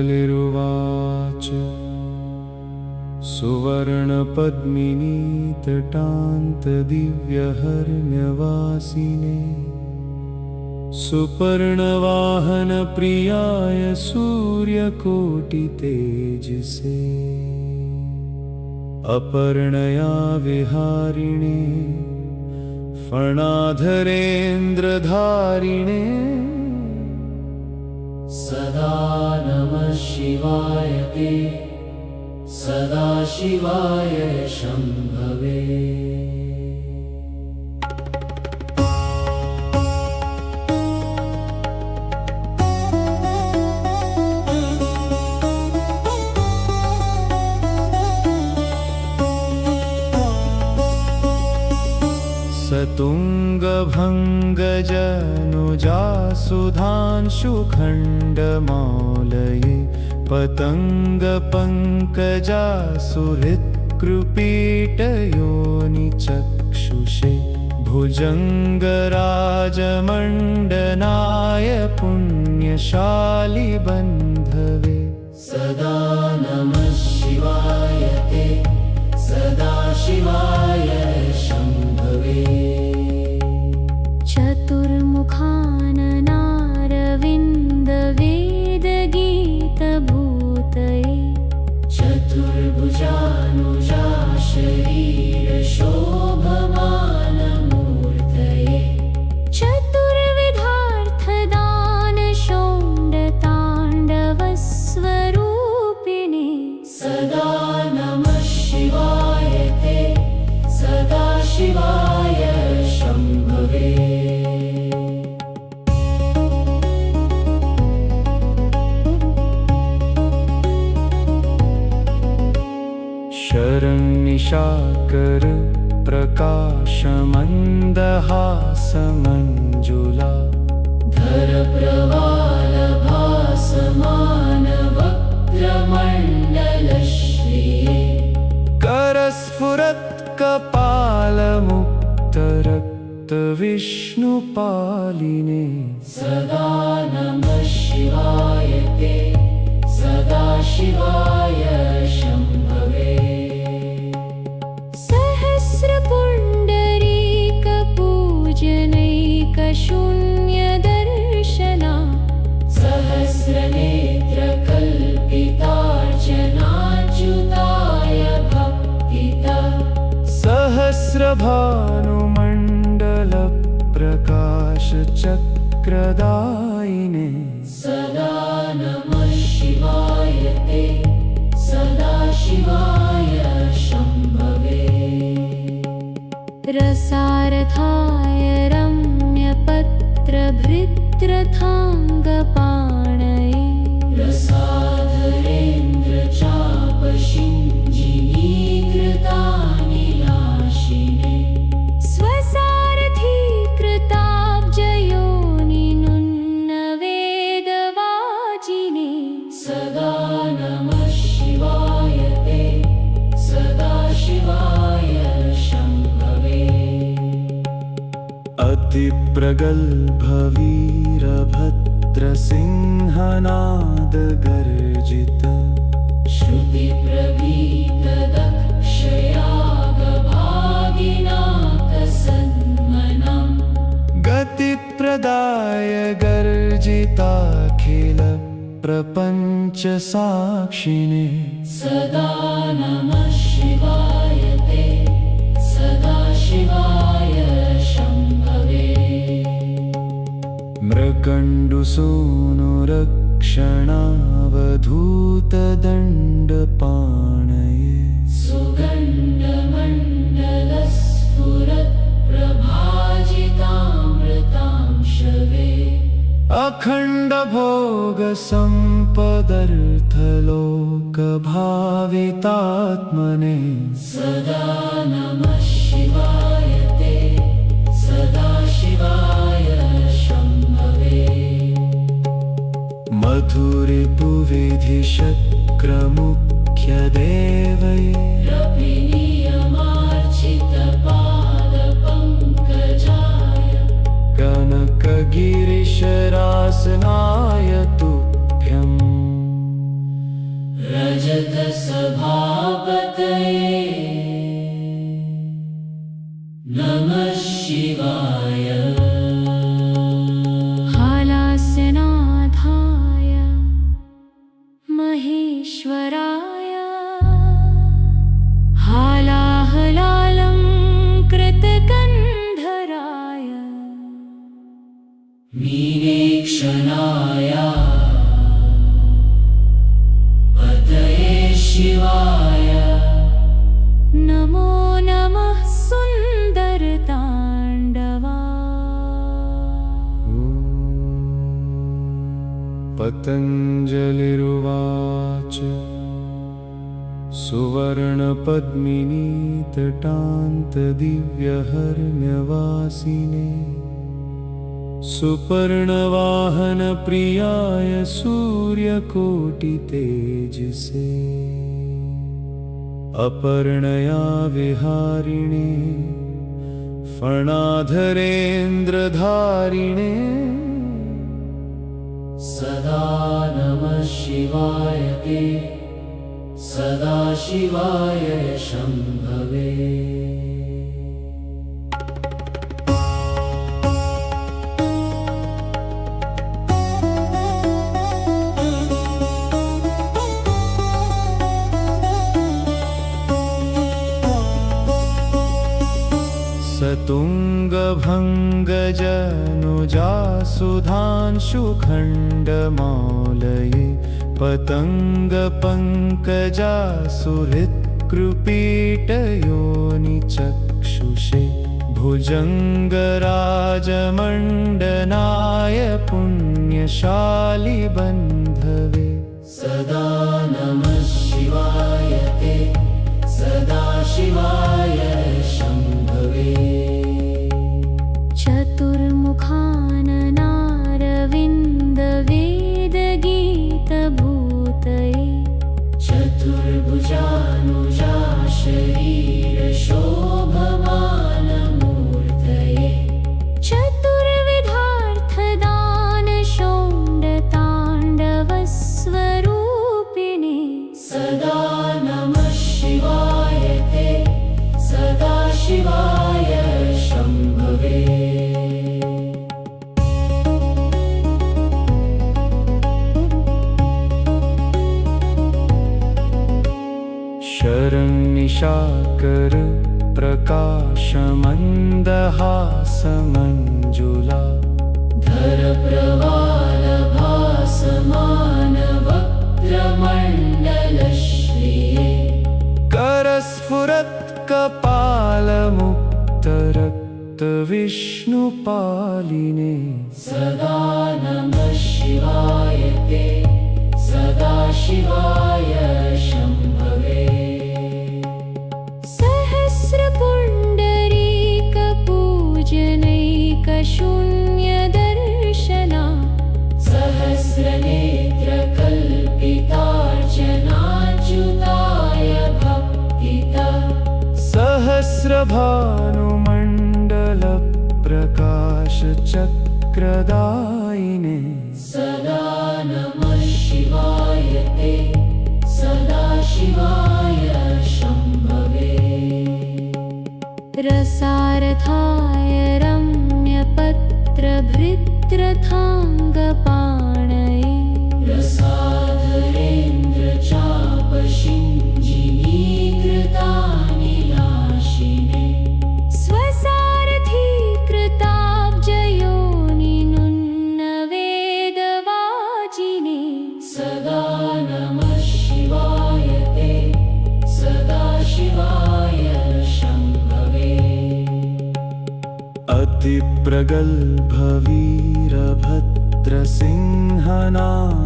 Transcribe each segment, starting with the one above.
पतञ्जलिरुवाच सुवर्णपद्मिनी तटान्तदिव्यहर्म्यवासिने सुपर्णवाहनप्रियाय सूर्यकोटितेजसे अपर्णया विहारिणे फणाधरेन्द्रधारिणे सदा नमः शिवाय ते सदाशिवाय शम्भवे। सतुङ्गभङ्गजनुजासुधांशुखण्डमालये पतङ्गपङ्कजासुहृत्कृपीटयोनिचक्षुषे भुजङ्गराजमण्डनाय पुण्यशालिबन्धवे सदा नमः शिवाय ते सदाशिवाय शम्भवे। चतुर्मुखाननारविन्दवेदगीतभूतये चतुर्भुजानुजा शरीरशोभमानमूर्तये चतुर्विधार्थदानषोडताण्डवस्वरूपिणे सदा नमः शिवाय ते सदाशिवाय शम्भवे। शरन्निशाकर प्रकाशमन्दहासमञ्जुला धरप्रवालभासमानवक्त्रमण्डलश्रिये करस्फुरत्कपालमुक्तरक्तविष्णुपालिने सदा नमः शिवाय ते सदाशिवाय शम्भवे। सहस्रपुण्डरीकपूजनैकशून्यदर्शना सहस्रनेत्रकल्पितार्चनाच्युताय भक्तिता सहस्रभानुमण्डलप्रकाशचक्रदायिने सदा नमः शिवाय ते सदाशिवाय शम्भवे। रसारथाय रम्यपत्रभृत्रथाङ्गपाणये रसाधरेन्द्रचापशिञ्जिनीकृतानिलाशिने स्वसारथीकृताब्जयोनिनुन्नवेदवाजिने सदा नमः शिवाय ते सदाशिवाय शम्भवे। अतिप्रगल्भवीरभद्रसिंहनादगर्जित श्रुतिप्रभीतदक्षयागभागिनाकसन्मनम् गतिप्रदाय गर्जिताखिल प्रपञ्चसाक्षिणे सदा नमः शिवाय ते सदाशिवाय शम्भवे। मृगण्डुसूनुरक्षणावधूतदण्डपाणये सुगन्धमण्डलस्फुरत्प्रभाजितामृतांशवे अखण्डभोगसम्पदर्थलोकभावितात्मने सदा नमः शिवाय ते सदाशिवाय शम्भवे। मधुरिपुविधिशक्रमुख्यदेवये रपिनियमार्चितपादपङ्कजाय कनकगिरिशरासनाय तुभ्यम् रजतसभापतये नमः शिवाय हालास्यनाथाय महेश्वराय हालाहलालङ्कृतकन्धराय मीनेक्षणाय पतये शिवाय नमो नमः सुन्दरताण्डवा पतञ्जलिरुवाच सुवर्णपद्मिनी तटान्तदिव्यहर्म्यवासिने सुपर्णवाहनप्रियाय सूर्यकोटितेजसे अपर्णया विहारिणे फणाधरेन्द्रधारिणे सदा नमः शिवाय ते सदा शिवाय शम्भवे तुङ्गभङ्गजनुजासुधांशुखण्डमालये पतङ्गपङ्कजासुहृत्कृपीटयोनिचक्षुषे भुजङ्गराजमण्डनाय पुण्यशालिबन्धवे सदा नमः शिवाय ते सदा शिवाय शम्भवे चतुर्मुखाननारविन्दवेदगीतभूतये चतुर्भुजानुजा शरीरशोभमानमूर्तये चतुर्विधार्थदानषोडताण्डवस्वरूपिणे सदा नमः शिवाय ते सदा शिवाय शम्भवे शरन्निशाकर प्रकाशमन्दहासमञ्जुला धरप्रवालभासमानवक्त्रमण्डलश्रिये करस्फुरत्कपालमुक्तरक्तविष्णुपालिने सदा नमः शिवाय ते सदा शिवाय शम्भवे सहस्रपुण्डरीकपूजनैकशून्यदर्शना सहस्रनेत्रकल्पितार्चनाच्युताय भक्तिता सहस्रभानुमण्डलप्रकाशचक्रदायिने सदा नमः शिवाय ते सदा शिवाय शम्भवे रसारथाय रम्यपत्रभृत्रथाङ्गपाणये रसाधरेन्द्रचापशिञ्जिनीकृतानिलाशिने स्वसारथीकृताब्जयोनिनुन्नवेदवाजिने सदा नमः शिवाय ते सदा शिवाय शम्भवे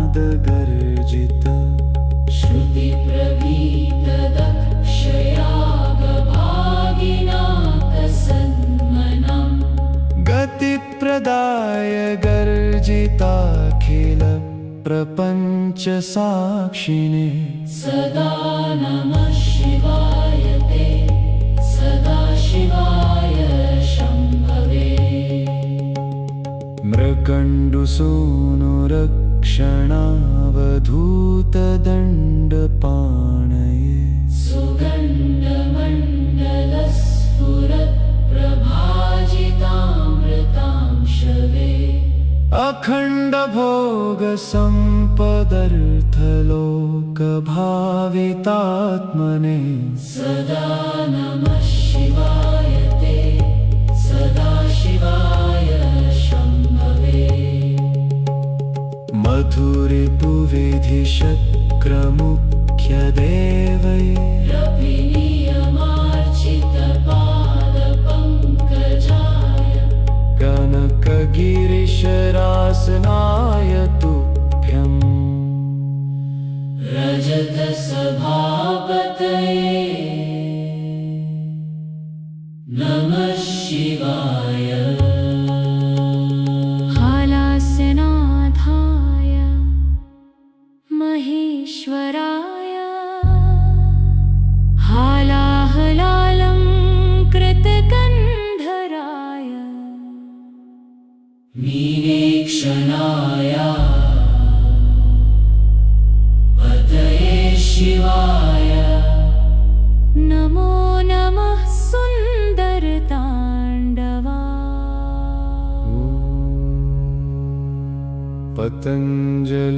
अतिप्रगल्भवीरभद्रसिंहनादगर्जित श्रुतिप्रवीतदक्षयागभागिनाकसन्मनम् गतिप्रदाय गर्जिताखिल प्रपञ्चसाक्षिणे सदा नमः शिवाय ते सदा शिवाय शम्भवे मृगण्डुसूनुरक्षणावधूतदण्डपाणये सुगन्धमण्डलस्फुरत्प्रभाजितामृतांशवे अखण्डभोगसम्पदर्थलोकभावितात्मने सदा नमः शिवाय ते सदाशिवाय शम्भवे मधुरिपुविधिशक्रमुख्यदेवये नियमार्चितपादपङ्कजाय कनकगिरिशरासनाय तुभ्यम् रजतसभापतये नमः शिवाय हालास्यनाथाय महेश्वराय हालाहलालङ्कृतकन्धराय मीनेक्षणाय पतये शिवाय नमो नमः सुन्दरताण्डवा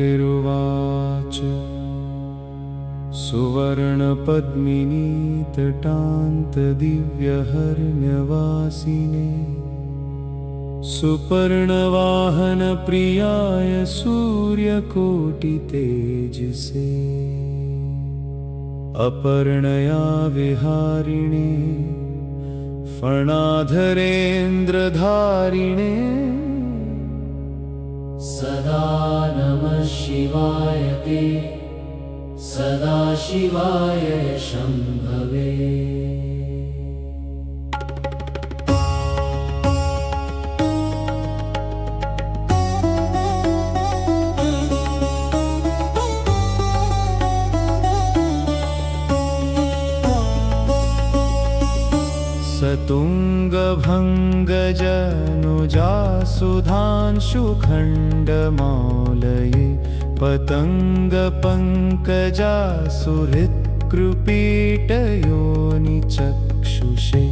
पतञ्जलिरुवाच सुवर्णपद्मिनीतटान्तदिव्यहर्म्यवासिने सुपर्णवाहनप्रियाय सूर्यकोटितेजसे अपर्णया विहारिणे फणाधरेन्द्रधारिणे सदा नमः शिवाय ते सदाशिवाय शम्भवे सतुङ्गभङ्गजनुजासुधांशुखण्डमालये पतङ्गपङ्कजासुहृत्कृपीटयोनिचक्षुषे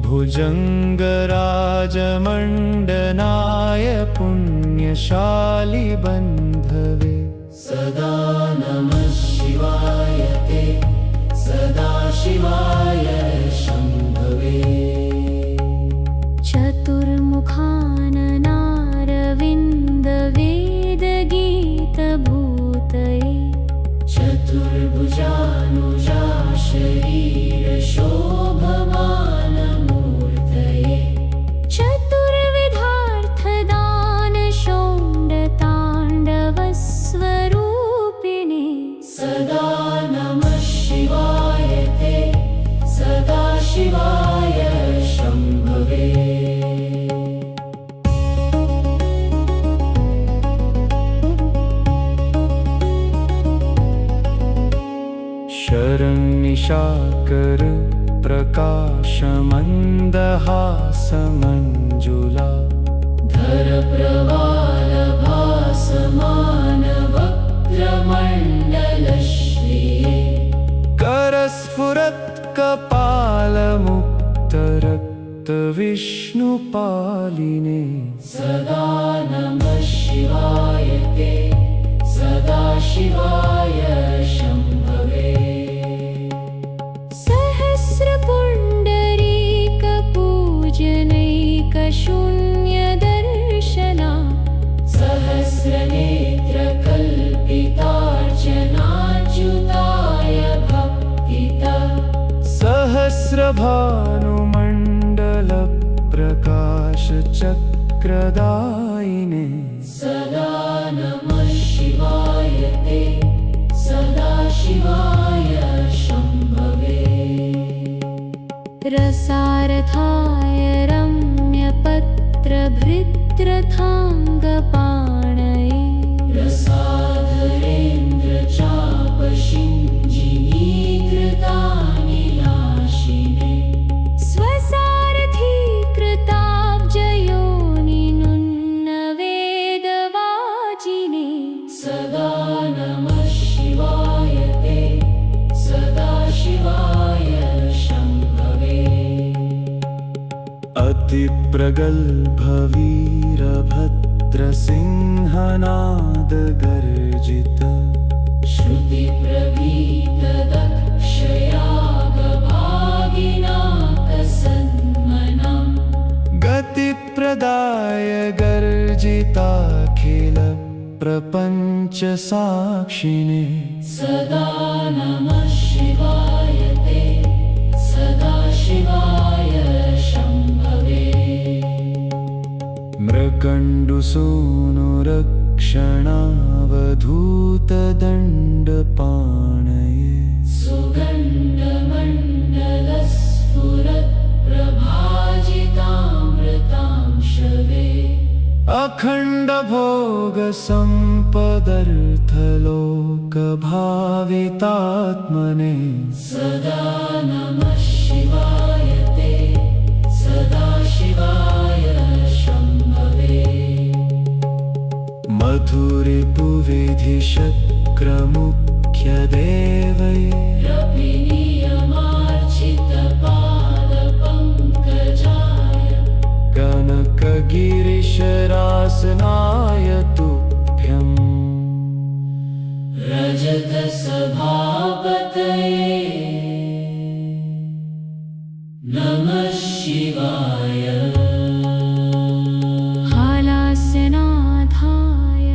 भुजङ्गराजमण्डनाय पुण्यशालिबन्धवे सदा नमः शिवाय ते सदाशिवाय शम्भवे चतुर्मुखाननारविन्दवेदगीतभूतये चतुर्भुजानुजा शरीरशोभमानमूर्तये चतुर्विधार्थदानषोडताण्डवस्वरूपिणे सदा नमः शिवाय ते सदाशिवाय शम्भवे शरन्निशाकर प्रकाशमन्दहासमञ्जुला धरप्रवालभासमानवक्त्रमण्डलश्रिये करस्फुरत्कपालमुक्तरक्तविष्णुपालिने सदा नमः शिवाय ते सदाशिवाय शम्भवे सहस्रपुण्डरीकपूजनैकशून्यदर्शना सहस्रनेत्रकल्पितार्चनाच्युताय भक्तिता सहस्रभानुमण्डलप्रकाशचक्रदायिने सदा नमः शिवाय ते सदाशिवाय शम्भवे रसारथाय रम्यपत्रभृत्रथाङ्गपाणये रसाधरेन्द्रचापशिञ्जिनीकृतानिलाशिने स्वसारथीकृताब्जयोनिनुन्नवे प्रगल्भवीरभद्रसिंहनादगर्जित श्रुतिप्रभीतदक्षयागभागिनाकसन्मनम् गतिप्रदाय गर्जिताखिल प्रपञ्चसाक्षिणे सदा नमः शिवाय ते सदाशिवाय शम्भवे मृकण्डुसूनुरक्षणावधूतदण्डपाणये सुगन्धमण्डलस्फुरत्प्रभाजितामृतां शवे अखण्डभोगसम्पदर्थलोकभावितात्मने सदा नमः शिवाय ते सदाशिवाय शम्भवे मधुरिपुविधिशक्रमुख्यदेवये रपि नियमार्चितपादपङ्कजाय कनकगिरिशरासनाय तुभ्यम् रजतसभापतये नमः शिवाय हालास्यनाथाय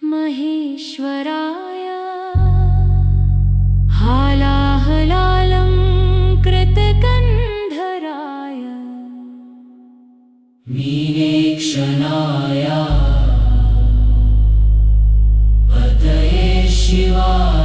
महेश्वराय हालाहलालङ्कृतकन्धराय मीनेक्षणाय पतये शिवाय